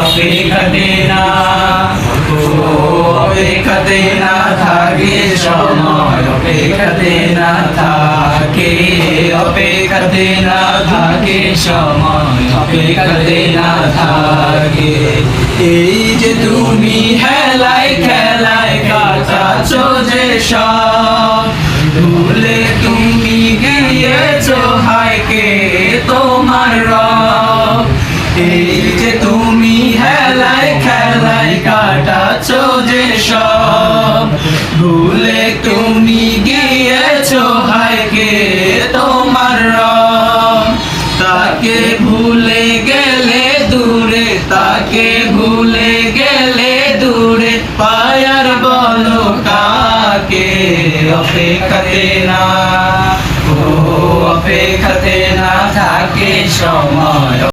অপেক্ষাতে না, ও অপেক্ষাতে না থাকে সময়, অপেক্ষাতে না থাকে, অপেক্ষাতে না থাকে সময়, অপেক্ষাতে না থাকে। এই যে তুমি হেলায় খেলায় কাটাচ্ছ যে সব, ভুলে তুমি গিয়েছো হায় কে তোমার রব। এই যে তুমি হেলায় খেলায় কাটাচ্ছ যে সব, ভুলে তুমি গিয়েছো হায় কে তোমার রব। তাকে ভুলে গেলে দূরে, তাকে ভুলে গেলে দূরে, পায়ার বলো কাকে। অপেক্ষাতে না, ও অপেক্ষাতে না থাকে সময়।